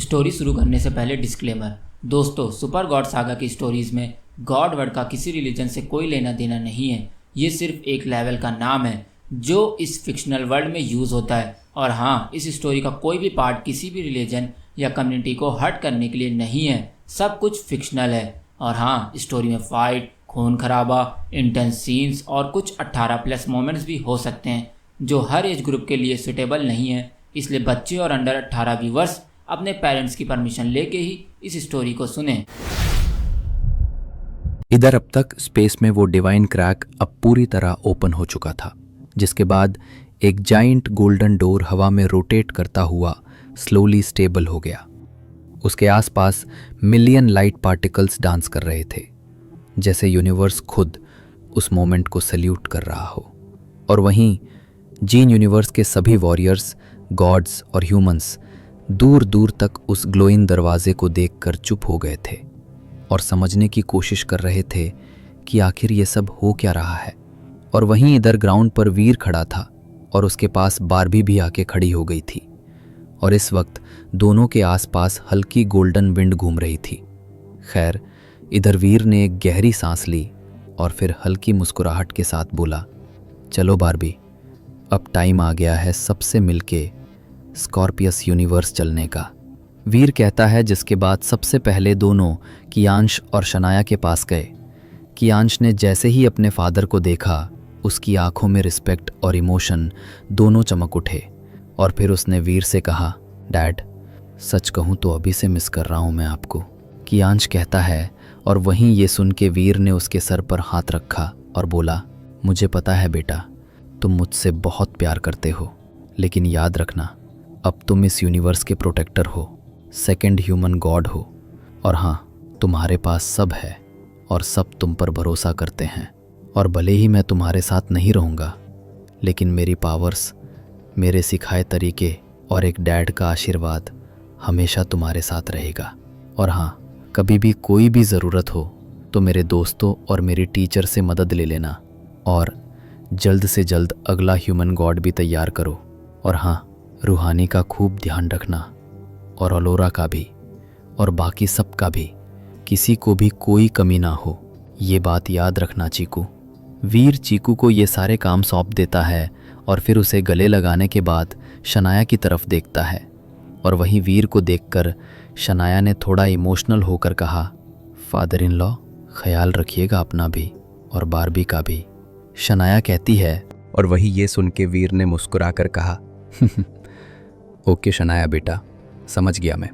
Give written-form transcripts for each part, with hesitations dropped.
Story शुरू करने से पहले डिस्क्लेमर। दोस्तों, सुपर गॉड सागा की स्टोरीज़ में गॉड वर्ड का किसी रिलीजन से कोई लेना देना नहीं है। ये सिर्फ एक लेवल का नाम है जो इस फिक्शनल वर्ल्ड में यूज़ होता है। और हाँ, इस स्टोरी का कोई भी पार्ट किसी भी रिलीजन या कम्युनिटी को हर्ट करने के लिए नहीं है। सब कुछ फिक्शनल है। और हाँ, स्टोरी में फाइट, खून खराबा, इंटेंस सीन्स और कुछ 18+ मोमेंट्स भी हो सकते हैं जो हर एज ग्रुप के लिए सुटेबल नहीं है। इसलिए बच्चे और अंडर 18 व्यूवर्स अपने पेरेंट्स की परमिशन लेके ही इस स्टोरी को सुनें। इधर अब तक स्पेस में वो डिवाइन क्रैक अब पूरी तरह ओपन हो चुका था, जिसके बाद एक जाइंट गोल्डन डोर हवा में रोटेट करता हुआ स्लोली स्टेबल हो गया। उसके आसपास मिलियन लाइट पार्टिकल्स डांस कर रहे थे, जैसे यूनिवर्स खुद उस मोमेंट को सल्यूट कर रहा हो। और वहीं जीन यूनिवर्स के सभी वॉरियर्स, गॉड्स और ह्यूमंस दूर दूर तक उस ग्लोइंग दरवाजे को देखकर चुप हो गए थे और समझने की कोशिश कर रहे थे कि आखिर ये सब हो क्या रहा है। और वहीं इधर ग्राउंड पर वीर खड़ा था और उसके पास बारबी भी आके खड़ी हो गई थी। और इस वक्त दोनों के आसपास हल्की गोल्डन विंड घूम रही थी। खैर, इधर वीर ने एक गहरी सांस ली और फिर हल्की मुस्कुराहट के साथ बोला, चलो बारबी, अब टाइम आ गया है सबसे मिलके स्कॉर्पियस यूनिवर्स चलने का। वीर कहता है, जिसके बाद सबसे पहले दोनों कियांश और शनाया के पास गए। कियांश ने जैसे ही अपने फादर को देखा, उसकी आंखों में रिस्पेक्ट और इमोशन दोनों चमक उठे। और फिर उसने वीर से कहा, डैड, सच कहूँ तो अभी से मिस कर रहा हूँ मैं आपको। कियांश कहता है, और वहीं ये सुन के वीर ने उसके सर पर हाथ रखा और बोला, मुझे पता है बेटा, तुम मुझसे बहुत प्यार करते हो, लेकिन याद रखना, अब तुम इस यूनिवर्स के प्रोटेक्टर हो, सेकंड ह्यूमन गॉड हो। और हाँ, तुम्हारे पास सब है और सब तुम पर भरोसा करते हैं। और भले ही मैं तुम्हारे साथ नहीं रहूँगा, लेकिन मेरी पावर्स, मेरे सिखाए तरीके और एक डैड का आशीर्वाद हमेशा तुम्हारे साथ रहेगा। और हाँ, कभी भी कोई भी ज़रूरत हो तो मेरे दोस्तों और मेरी टीचर से मदद ले लेना। और जल्द से जल्द अगला ह्यूमन गॉड भी तैयार करो। और हाँ, रूहानी का खूब ध्यान रखना, और अलोरा का भी, और बाकी सब का भी, किसी को भी कोई कमी ना हो, ये बात याद रखना चीकू। वीर चीकू को ये सारे काम सौंप देता है और फिर उसे गले लगाने के बाद शनाया की तरफ देखता है। और वहीं वीर को देखकर शनाया ने थोड़ा इमोशनल होकर कहा, फादर इन लॉ, ख्याल रखिएगा अपना भी और बारबी का भी। शनाया कहती है, और वहीं ये सुन के वीर ने मुस्कुरा कर कहा, ओके शनाया बेटा, समझ गया मैं।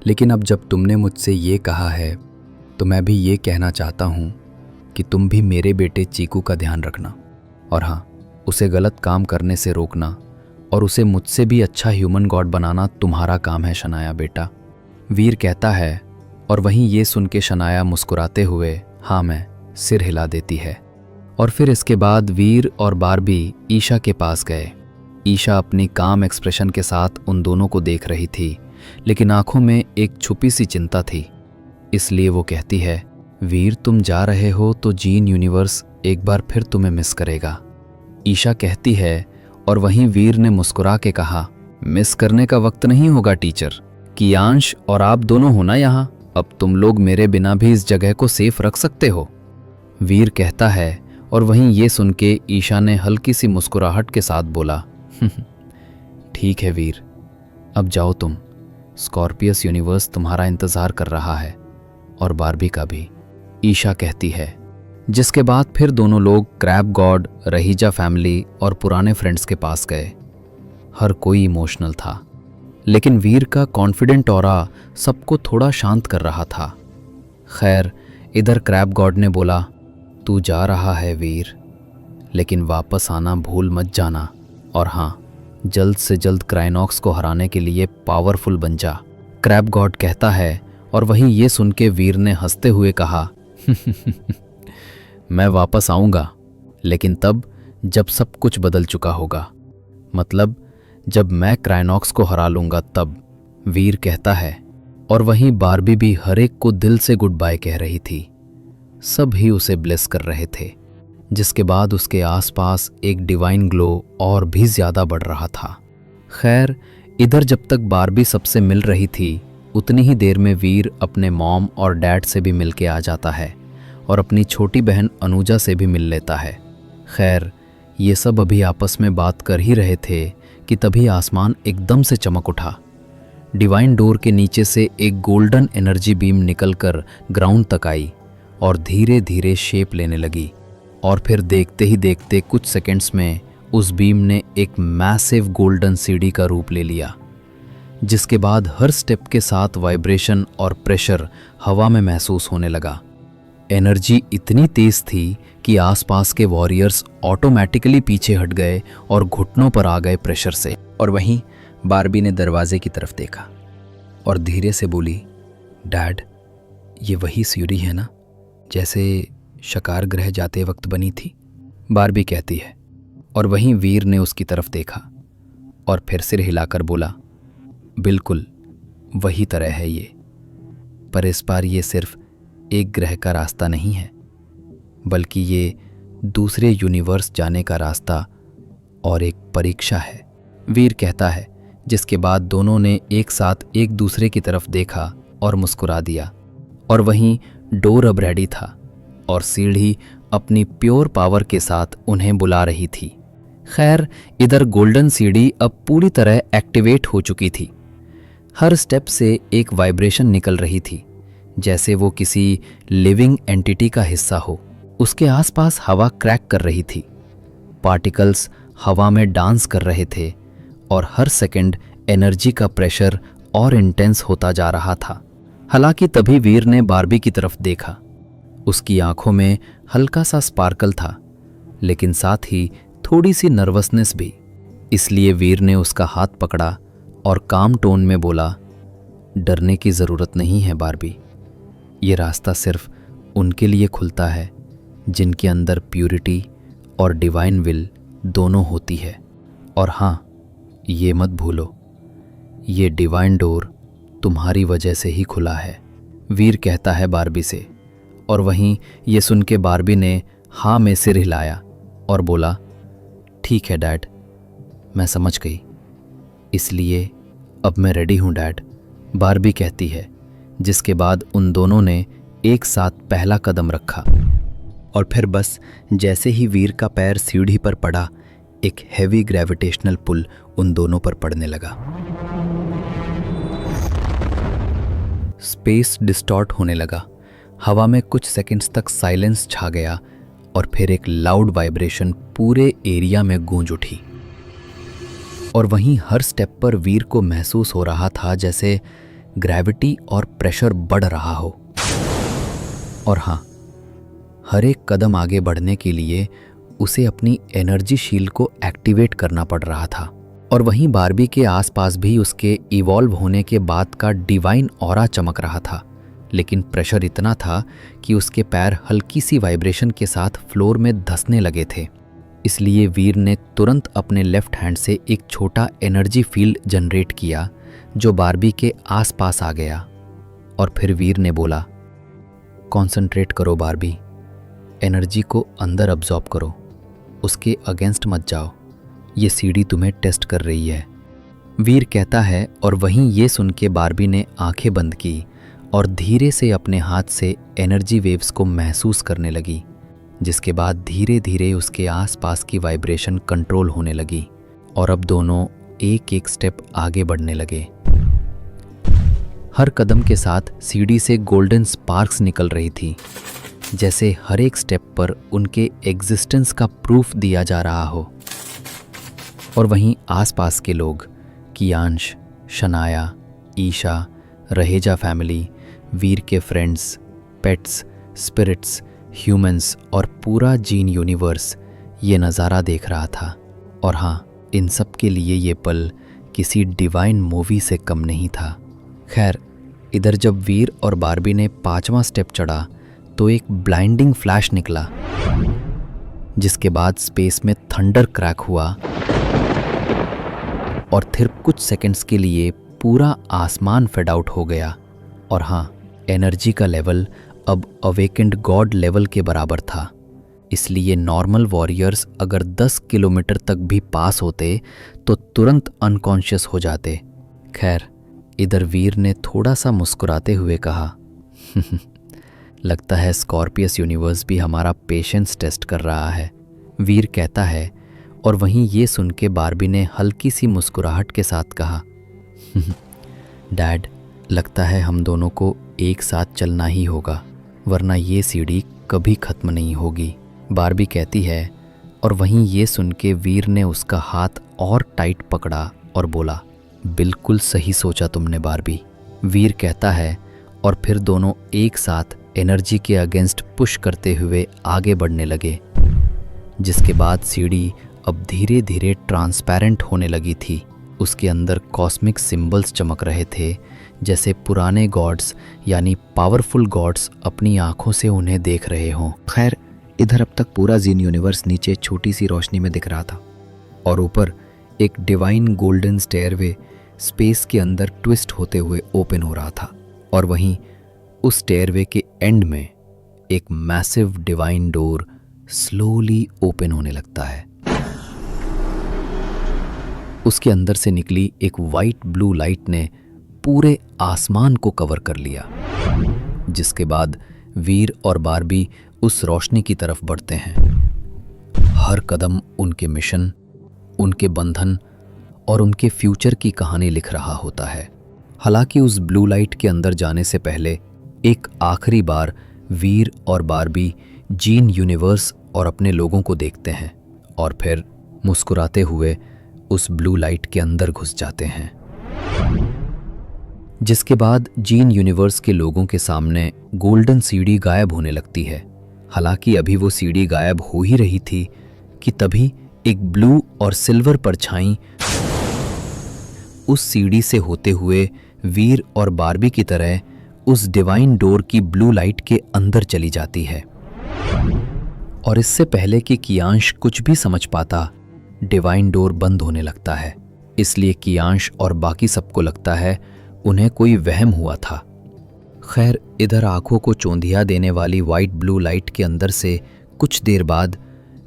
लेकिन अब जब तुमने मुझसे ये कहा है तो मैं भी ये कहना चाहता हूँ कि तुम भी मेरे बेटे चीकू का ध्यान रखना। और हाँ, उसे गलत काम करने से रोकना और उसे मुझसे भी अच्छा ह्यूमन गॉड बनाना तुम्हारा काम है शनाया बेटा, वीर कहता है। और वहीं ये सुन के शनाया मुस्कुराते हुए हाँ में सिर हिला देती है। और फिर इसके बाद वीर और बारबी ईशा के पास गए। ईशा अपनी काम एक्सप्रेशन के साथ उन दोनों को देख रही थी, लेकिन आंखों में एक छुपी सी चिंता थी। इसलिए वो कहती है, वीर तुम जा रहे हो तो जीन यूनिवर्स एक बार फिर तुम्हें मिस करेगा। ईशा कहती है, और वहीं वीर ने मुस्कुरा के कहा, मिस करने का वक्त नहीं होगा टीचर, कियांश और आप दोनों हो ना यहाँ, अब तुम लोग मेरे बिना भी इस जगह को सेफ रख सकते हो, वीर कहता है। और वहीं ये सुन के ईशा ने हल्की सी मुस्कुराहट के साथ बोला, ठीक है वीर, अब जाओ तुम, स्कॉर्पियस यूनिवर्स तुम्हारा इंतज़ार कर रहा है, और बारबी का भी, ईशा कहती है। जिसके बाद फिर दोनों लोग क्रैब गॉड, रहीजा फैमिली और पुराने फ्रेंड्स के पास गए। हर कोई इमोशनल था, लेकिन वीर का कॉन्फिडेंट ऑरा सबको थोड़ा शांत कर रहा था। खैर, इधर क्रैब गॉड ने बोला, तू जा रहा है वीर, लेकिन वापस आना भूल मत जाना। और हाँ, जल्द से जल्द क्राइनॉक्स को हराने के लिए पावरफुल बन जा, क्रैब गॉड कहता है। और वहीं ये सुन के वीर ने हंसते हुए कहा, मैं वापस आऊँगा, लेकिन तब जब सब कुछ बदल चुका होगा, मतलब जब मैं क्राइनॉक्स को हरा लूँगा तब, वीर कहता है। और वहीं बारबी भी हर एक को दिल से गुड बाय कह रही थी। सब ही उसे ब्लेस कर रहे थे, जिसके बाद उसके आसपास एक डिवाइन ग्लो और भी ज़्यादा बढ़ रहा था। खैर, इधर जब तक बारबी सबसे मिल रही थी, उतनी ही देर में वीर अपने मॉम और डैड से भी मिल के आ जाता है और अपनी छोटी बहन अनुजा से भी मिल लेता है। खैर, ये सब अभी आपस में बात कर ही रहे थे कि तभी आसमान एकदम से चमक उठा। डिवाइन डोर के नीचे से एक गोल्डन एनर्जी बीम निकलकर ग्राउंड तक आई और धीरे धीरे शेप लेने लगी। और फिर देखते ही देखते कुछ सेकंड्स में उस बीम ने एक मैसिव गोल्डन सीढ़ी का रूप ले लिया, जिसके बाद हर स्टेप के साथ वाइब्रेशन और प्रेशर हवा में महसूस होने लगा। एनर्जी इतनी तेज थी कि आसपास के वॉरियर्स ऑटोमेटिकली पीछे हट गए और घुटनों पर आ गए प्रेशर से। और वहीं बारबी ने दरवाजे की तरफ देखा और धीरे से बोली, डैड, ये वही सीढ़ी है ना जैसे शकार ग्रह जाते वक्त बनी थी? बारबी कहती है। और वहीं वीर ने उसकी तरफ देखा और फिर सिर हिलाकर बोला, बिल्कुल वही तरह है ये, पर इस बार ये सिर्फ एक ग्रह का रास्ता नहीं है, बल्कि ये दूसरे यूनिवर्स जाने का रास्ता और एक परीक्षा है, वीर कहता है। जिसके बाद दोनों ने एक साथ एक दूसरे की तरफ देखा और मुस्कुरा दिया। और वहीं डोर अब रेडी था और सीढ़ी अपनी प्योर पावर के साथ उन्हें बुला रही थी। खैर, इधर गोल्डन सीढ़ी अब पूरी तरह एक्टिवेट हो चुकी थी। हर स्टेप से एक वाइब्रेशन निकल रही थी, जैसे वो किसी लिविंग एंटिटी का हिस्सा हो। उसके आसपास हवा क्रैक कर रही थी, पार्टिकल्स हवा में डांस कर रहे थे और हर सेकंड एनर्जी का प्रेशर और इंटेंस होता जा रहा था। हालांकि तभी वीर ने बारबी की तरफ देखा। उसकी आंखों में हल्का सा स्पार्कल था, लेकिन साथ ही थोड़ी सी नर्वसनेस भी। इसलिए वीर ने उसका हाथ पकड़ा और काम टोन में बोला, डरने की ज़रूरत नहीं है बारबी, ये रास्ता सिर्फ उनके लिए खुलता है जिनके अंदर प्यूरिटी और डिवाइन विल दोनों होती है। और हाँ, ये मत भूलो, ये डिवाइन डोर तुम्हारी वजह से ही खुला है, वीर कहता है बारबी से। और वहीं ये सुन के बारबी ने हाँ में सिर हिलाया और बोला, ठीक है डैड, मैं समझ गई, इसलिए अब मैं रेडी हूँ डैड, बारबी कहती है। जिसके बाद उन दोनों ने एक साथ पहला कदम रखा और फिर बस जैसे ही वीर का पैर सीढ़ी पर पड़ा, एक हैवी ग्रेविटेशनल पुल उन दोनों पर पड़ने लगा। स्पेस डिस्टॉर्ट होने लगा, हवा में कुछ सेकंड्स तक साइलेंस छा गया और फिर एक लाउड वाइब्रेशन पूरे एरिया में गूंज उठी। और वहीं हर स्टेप पर वीर को महसूस हो रहा था जैसे ग्रेविटी और प्रेशर बढ़ रहा हो। और हाँ, हर एक कदम आगे बढ़ने के लिए उसे अपनी एनर्जी शील्ड को एक्टिवेट करना पड़ रहा था। और वहीं बारबी के आसपास भी उसके इवॉल्व होने के बाद का डिवाइन ऑरा चमक रहा था, लेकिन प्रेशर इतना था कि उसके पैर हल्की सी वाइब्रेशन के साथ फ्लोर में धंसने लगे थे। इसलिए वीर ने तुरंत अपने लेफ्ट हैंड से एक छोटा एनर्जी फील्ड जनरेट किया जो बारबी के आसपास आ गया। और फिर वीर ने बोला, कॉन्सेंट्रेट करो बारबी, एनर्जी को अंदर अब्जॉर्ब करो, उसके अगेंस्ट मत जाओ, ये सीढ़ी तुम्हें टेस्ट कर रही है, वीर कहता है। और वहीं ये सुन के बारबी ने आंखें बंद की और धीरे से अपने हाथ से एनर्जी वेव्स को महसूस करने लगी, जिसके बाद धीरे धीरे उसके आसपास की वाइब्रेशन कंट्रोल होने लगी और अब दोनों एक एक स्टेप आगे बढ़ने लगे। हर कदम के साथ सीढ़ी से गोल्डन स्पार्क्स निकल रही थी, जैसे हर एक स्टेप पर उनके एग्जिस्टेंस का प्रूफ दिया जा रहा हो। और वहीं आसपास के लोग, कियांश, शनाया, ईशा, रहेजा फैमिली, वीर के फ्रेंड्स, पेट्स, स्पिरिट्स, ह्यूमंस और पूरा जीन यूनिवर्स ये नज़ारा देख रहा था। और हाँ, इन सब के लिए ये पल किसी डिवाइन मूवी से कम नहीं था। खैर, इधर जब वीर और बारबी ने 5वां स्टेप चढ़ा तो एक ब्लाइंडिंग फ्लैश निकला, जिसके बाद स्पेस में थंडर क्रैक हुआ और फिर कुछ सेकंड्स के लिए पूरा आसमान फेड आउट हो गया। और हाँ, एनर्जी का लेवल अब अवेकेंड गॉड लेवल के बराबर था। इसलिए नॉर्मल वॉरियर्स अगर 10 किलोमीटर तक भी पास होते तो तुरंत अनकॉन्शियस हो जाते। खैर, इधर वीर ने थोड़ा सा मुस्कुराते हुए कहा, लगता है स्कॉर्पियस यूनिवर्स भी हमारा पेशेंस टेस्ट कर रहा है, वीर कहता है। और वहीं ये सुन के बार्बी ने हल्की सी मुस्कुराहट के साथ कहा, डैड, लगता है हम दोनों को एक साथ चलना ही होगा, वरना ये सीढ़ी कभी ख़त्म नहीं होगी, बार्बी कहती है। और वहीं ये सुन के वीर ने उसका हाथ और टाइट पकड़ा और बोला, बिल्कुल सही सोचा तुमने बार्बी, वीर कहता है। और फिर दोनों एक साथ एनर्जी के अगेंस्ट पुश करते हुए आगे बढ़ने लगे, जिसके बाद सीढ़ी अब धीरे धीरे ट्रांसपेरेंट होने लगी थी। उसके अंदर कॉस्मिक सिंबल्स चमक रहे थे, जैसे पुराने गॉड्स यानी पावरफुल गॉड्स अपनी आंखों से उन्हें देख रहे हों। खैर, इधर अब तक पूरा जीन यूनिवर्स नीचे छोटी सी रोशनी में दिख रहा था और ऊपर एक डिवाइन गोल्डन स्टेयरवे स्पेस के अंदर ट्विस्ट होते हुए ओपन हो रहा था। और वहीं उस स्टेयरवे के एंड में एक massive divine door slowly open होने लगता है। उसके अंदर से निकली एक वाइट ब्लू लाइट ने पूरे आसमान को कवर कर लिया, जिसके बाद वीर और बार्बी उस रोशनी की तरफ बढ़ते हैं। हर कदम उनके मिशन, उनके बंधन और उनके फ्यूचर की कहानी लिख रहा होता है। हालांकि उस ब्लू लाइट के अंदर जाने से पहले एक आखिरी बार वीर और बार्बी जीन यूनिवर्स और अपने लोगों को देखते हैं और फिर मुस्कुराते हुए उस ब्लू लाइट के अंदर घुस जाते हैं, जिसके बाद जीन यूनिवर्स के लोगों के सामने गोल्डन सीढ़ी गायब होने लगती है। हालांकि अभी वो सीढ़ी गायब हो ही रही थी कि तभी एक ब्लू और सिल्वर परछाई उस सीढ़ी से होते हुए वीर और बार्बी की तरह उस डिवाइन डोर की ब्लू लाइट के अंदर चली जाती है। और इससे पहले कि कियांश कुछ भी समझ पाता, डिवाइन डोर बंद होने लगता है। इसलिए कियांश और बाकी सबको लगता है उन्हें कोई वहम हुआ था। खैर, इधर आंखों को चौंधिया देने वाली वाइट ब्लू लाइट के अंदर से कुछ देर बाद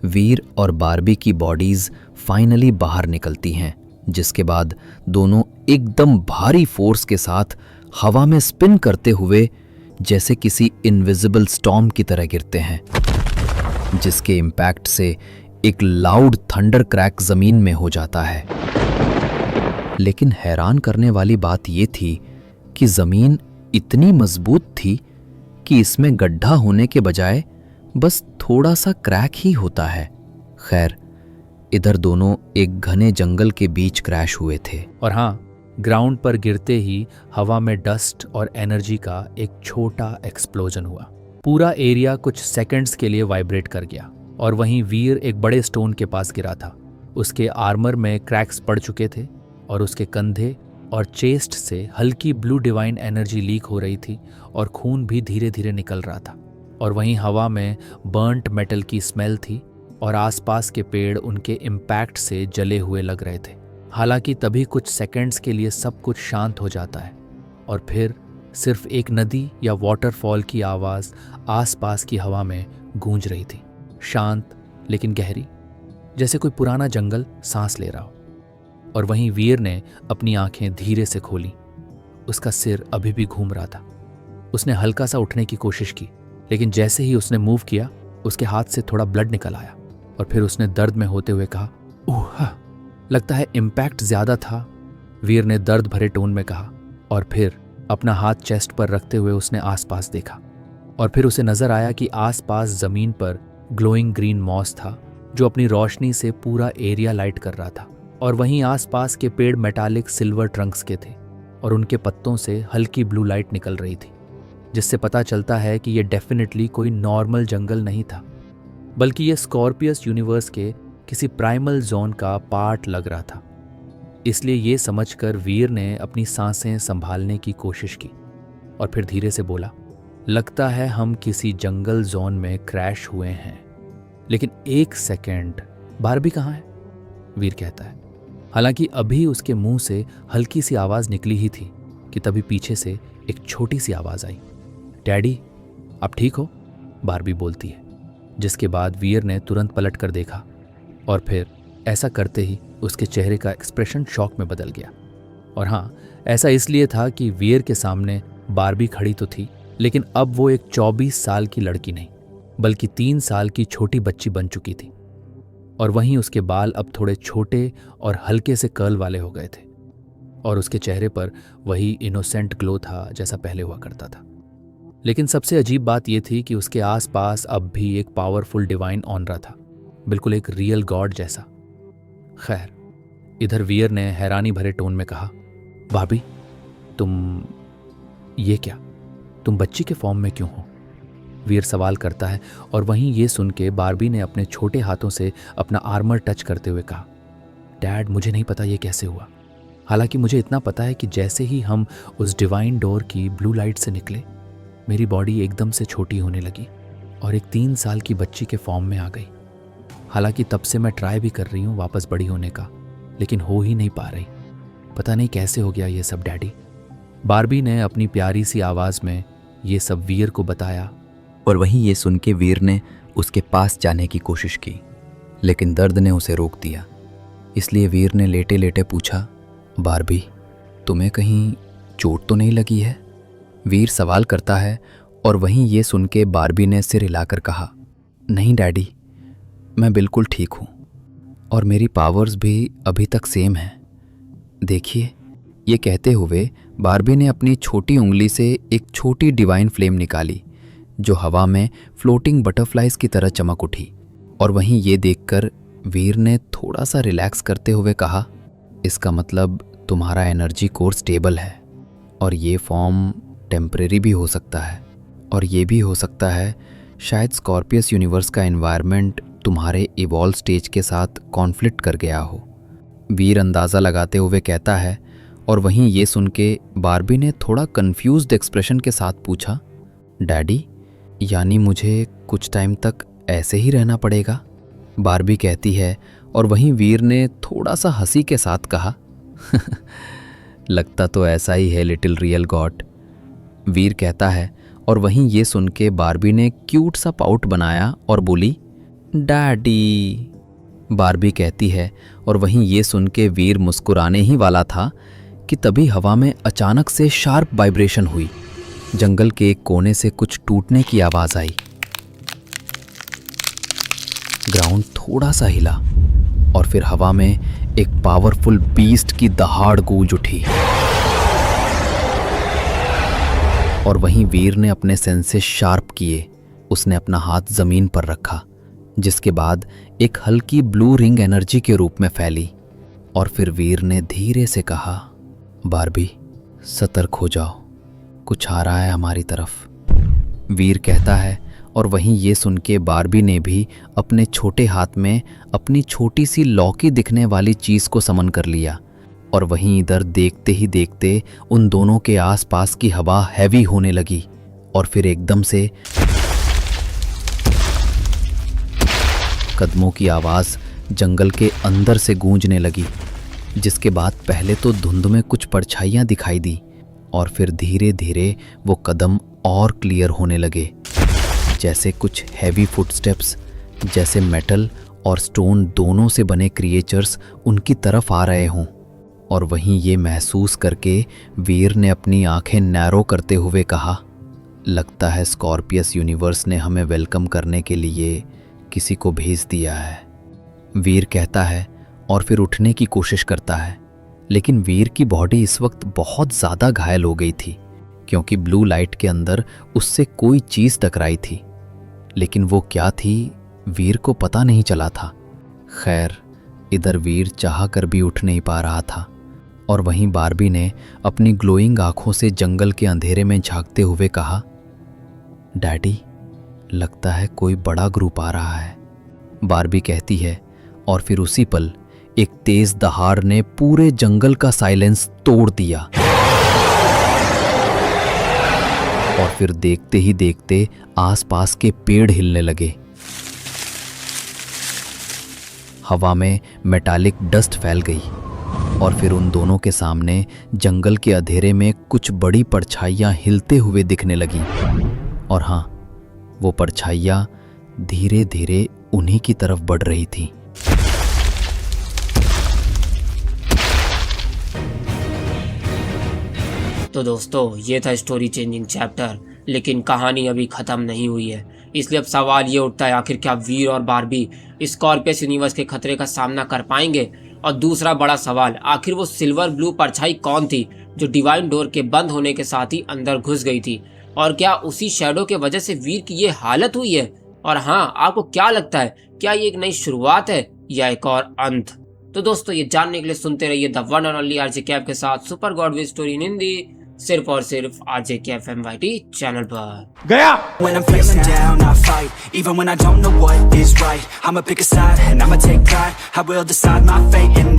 वीर और बार्बी की बॉडीज फाइनली बाहर निकलती हैं, जिसके बाद दोनों एकदम भारी फोर्स के साथ हवा में स्पिन करते हुए जैसे किसी इनविजिबल स्टॉर्म की तरह गिरते हैं, जिसके इम्पैक्ट से एक लाउड थंडर क्रैक जमीन में हो जाता है। लेकिन हैरान करने वाली बात यह थी कि जमीन इतनी मजबूत थी कि इसमें गड्ढा होने के बजाय बस थोड़ा सा क्रैक ही होता है। खैर, इधर दोनों एक घने जंगल के बीच क्रैश हुए थे। और हाँ, ग्राउंड पर गिरते ही हवा में डस्ट और एनर्जी का एक छोटा एक्सप्लोजन हुआ। पूरा एरिया कुछ सेकंड्स के लिए वाइब्रेट कर गया। और वहीं वीर एक बड़े स्टोन के पास गिरा था। उसके आर्मर में क्रैक्स पड़ चुके थे और उसके कंधे और चेस्ट से हल्की ब्लू डिवाइन एनर्जी लीक हो रही थी और खून भी धीरे धीरे निकल रहा था। और वहीं हवा में बर्न्ट मेटल की स्मेल थी और आसपास के पेड़ उनके इम्पैक्ट से जले हुए लग रहे थे। हालांकि तभी कुछ सेकंड्स के लिए सब कुछ शांत हो जाता है और फिर सिर्फ एक नदी या वाटरफॉल की आवाज़ आसपास की हवा में गूंज रही थी, शांत लेकिन गहरी, जैसे कोई पुराना जंगल सांस ले रहा हो। और वहीं वीर ने अपनी आंखें धीरे से खोली। उसका सिर अभी भी घूम रहा था। उसने हल्का सा उठने की कोशिश की, लेकिन जैसे ही उसने मूव किया उसके हाथ से थोड़ा ब्लड निकल आया और फिर उसने दर्द में होते हुए कहा, ओह, लगता है इम्पैक्ट ज्यादा था, वीर ने दर्द भरे टोन में कहा। और फिर अपना हाथ चेस्ट पर रखते हुए उसने आसपास देखा और फिर उसे नजर आया कि आसपास जमीन पर ग्लोइंग ग्रीन मॉस था जो अपनी रोशनी से पूरा एरिया लाइट कर रहा था। और वहीं आसपास के पेड़ मेटालिक सिल्वर ट्रंक्स के थे और उनके पत्तों से हल्की ब्लू लाइट निकल रही थी, जिससे पता चलता है कि यह डेफिनेटली कोई नॉर्मल जंगल नहीं था, बल्कि यह स्कॉर्पियस यूनिवर्स के किसी प्राइमल जोन का पार्ट लग रहा था। इसलिए ये समझकर वीर ने अपनी सांसें संभालने की कोशिश की और फिर धीरे से बोला, लगता है हम किसी जंगल जोन में क्रैश हुए हैं। लेकिन एक सेकेंड, बार्बी कहाँ है? वीर कहता है। हालांकि अभी उसके मुंह से हल्की सी आवाज निकली ही थी कि तभी पीछे से एक छोटी सी आवाज आई, डैडी आप ठीक हो? बार्बी बोलती है, जिसके बाद वीर ने तुरंत पलट कर देखा और फिर ऐसा करते ही उसके चेहरे का एक्सप्रेशन शॉक में बदल गया और हाँ, ऐसा इसलिए था कि वीर के सामने बारबी खड़ी तो थी, लेकिन अब वो एक 24 साल की लड़की नहीं बल्कि 3 साल की छोटी बच्ची बन चुकी थी। और वहीं उसके बाल अब थोड़े छोटे और हल्के से कर्ल वाले हो गए थे और उसके चेहरे पर वही इनोसेंट ग्लो था जैसा पहले हुआ करता था। लेकिन सबसे अजीब बात यह थी कि उसके आसपास अब भी एक पावरफुल डिवाइन ऑनरा था, बिल्कुल एक रियल गॉड जैसा। खैर, इधर वीर ने हैरानी भरे टोन में कहा, भाभी ये क्या, तुम बच्ची के फॉर्म में क्यों हो? वीर सवाल करता है और वहीं ये सुन के बारबी ने अपने छोटे हाथों से अपना आर्मर टच करते हुए कहा, डैड मुझे नहीं पता ये कैसे हुआ। हालांकि मुझे इतना पता है कि जैसे ही हम उस डिवाइन डोर की ब्लू लाइट से निकले, मेरी बॉडी एकदम से छोटी होने लगी और एक 3 साल की बच्ची के फॉर्म में आ गई। हालांकि तब से मैं ट्राई भी कर रही हूँ वापस बड़ी होने का, लेकिन हो ही नहीं पा रही। पता नहीं कैसे हो गया ये सब डैडी। बारबी ने अपनी प्यारी सी आवाज़ में ये सब वीर को बताया। और वहीं ये सुन के वीर ने उसके पास जाने की कोशिश की, लेकिन दर्द ने उसे रोक दिया। इसलिए वीर ने लेटे लेटे पूछा, बारबी तुम्हें कहीं चोट तो नहीं लगी है? वीर सवाल करता है और वहीं ये सुन के बारबी ने सिर हिलाकर कहा, नहीं डैडी, मैं बिल्कुल ठीक हूँ और मेरी पावर्स भी अभी तक सेम हैं। देखिए। ये कहते हुए बारबी ने अपनी छोटी उंगली से एक छोटी डिवाइन फ्लेम निकाली जो हवा में फ्लोटिंग बटरफ्लाइज की तरह चमक उठी। और वहीं ये देखकर वीर ने थोड़ा सा रिलैक्स करते हुए कहा, इसका मतलब तुम्हारा एनर्जी कोर स्टेबल है और ये फॉर्म टेम्परेरी भी हो सकता है और ये भी हो सकता है शायद स्कॉर्पियस यूनिवर्स का एनवायरनमेंट तुम्हारे इवॉल्व स्टेज के साथ कॉन्फ्लिक्ट कर गया हो। वीर अंदाज़ा लगाते हुए कहता है और वहीं ये सुन के बारबी ने थोड़ा कंफ्यूज्ड एक्सप्रेशन के साथ पूछा, डैडी यानी मुझे कुछ टाइम तक ऐसे ही रहना पड़ेगा? बारबी कहती है और वहीं वीर ने थोड़ा सा हंसी के साथ कहा, लगता तो ऐसा ही है लिटिल रियल गॉड। वीर कहता है और वहीं ये सुन के बारबी ने क्यूट सा पाउट बनाया और बोली, डैडी। बारबी कहती है और वहीं ये सुन के वीर मुस्कुराने ही वाला था कि तभी हवा में अचानक से शार्प वाइब्रेशन हुई। जंगल के एक कोने से कुछ टूटने की आवाज़ आई। ग्राउंड थोड़ा सा हिला और फिर हवा में एक पावरफुल बीस्ट की दहाड़ गूंज उठी। और वहीं वीर ने अपने सेंसेस शार्प किए। उसने अपना हाथ ज़मीन पर रखा, जिसके बाद एक हल्की ब्लू रिंग एनर्जी के रूप में फैली। और फिर वीर ने धीरे से कहा, बारबी सतर्क हो जाओ, कुछ आ रहा है हमारी तरफ। वीर कहता है और वहीं ये सुन के बारबी ने भी अपने छोटे हाथ में अपनी छोटी सी लौकी दिखने वाली चीज़ को समन कर लिया। और वहीं इधर देखते ही देखते उन दोनों के आसपास की हवा हैवी होने लगी और फिर एकदम से कदमों की आवाज़ जंगल के अंदर से गूंजने लगी, जिसके बाद पहले तो धुंध में कुछ परछाइयाँ दिखाई दी और फिर धीरे धीरे वो कदम और क्लियर होने लगे, जैसे कुछ हैवी फुटस्टेप्स, जैसे मेटल और स्टोन दोनों से बने क्रिएचर्स उनकी तरफ आ रहे हों। और वहीं ये महसूस करके वीर ने अपनी आंखें नैरो करते हुए कहा, लगता है स्कॉर्पियस यूनिवर्स ने हमें वेलकम करने के लिए किसी को भेज दिया है। वीर कहता है और फिर उठने की कोशिश करता है, लेकिन वीर की बॉडी इस वक्त बहुत ज़्यादा घायल हो गई थी क्योंकि ब्लू लाइट के अंदर उससे कोई चीज़ टकराई थी, लेकिन वो क्या थी वीर को पता नहीं चला था। खैर, इधर वीर चाह कर भी उठ नहीं पा रहा था। और वहीं बारबी ने अपनी ग्लोइंग आंखों से जंगल के अंधेरे में झांकते हुए कहा, डैडी लगता है कोई बड़ा ग्रुप आ रहा है। बारबी कहती है और फिर उसी पल एक तेज दहाड़ ने पूरे जंगल का साइलेंस तोड़ दिया। और फिर देखते ही देखते आसपास के पेड़ हिलने लगे। हवा में मेटालिक डस्ट फैल गई और फिर उन दोनों के सामने जंगल के अंधेरे में कुछ बड़ी परछाइयां हिलते हुए दिखने लगीं। और हाँ, वो परछाइयां धीरे धीरे उन्हीं की तरफ बढ़ रही थी। तो दोस्तों ये था स्टोरी चेंजिंग चैप्टर, लेकिन कहानी अभी ख़त्म नहीं हुई है। इसलिए अब सवाल ये उठता है, आखिर क्या वीर और बारबी स्कॉर्पियस यूनिवर्स के खतरे का सामना कर पाएंगे? और दूसरा बड़ा सवाल, आखिर वो सिल्वर ब्लू परछाई कौन थी जो डिवाइन डोर के बंद होने के साथ ही अंदर घुस गई थी? और क्या उसी शैडो के वजह से वीर की ये हालत हुई है? और हाँ, आपको क्या लगता है, क्या ये एक नई शुरुआत है या एक और अंत? तो दोस्तों ये जानने के लिए सुनते रहिए the one and only RJ Kaif के साथ super God with story in Hindi, सिर्फ और सिर्फ आरजे कैफ MYT चैनल पर। गया। When I'm feeling down, I fight. Even when I don't know what is right, I'ma pick a side and I'ma take pride. I will decide my fate and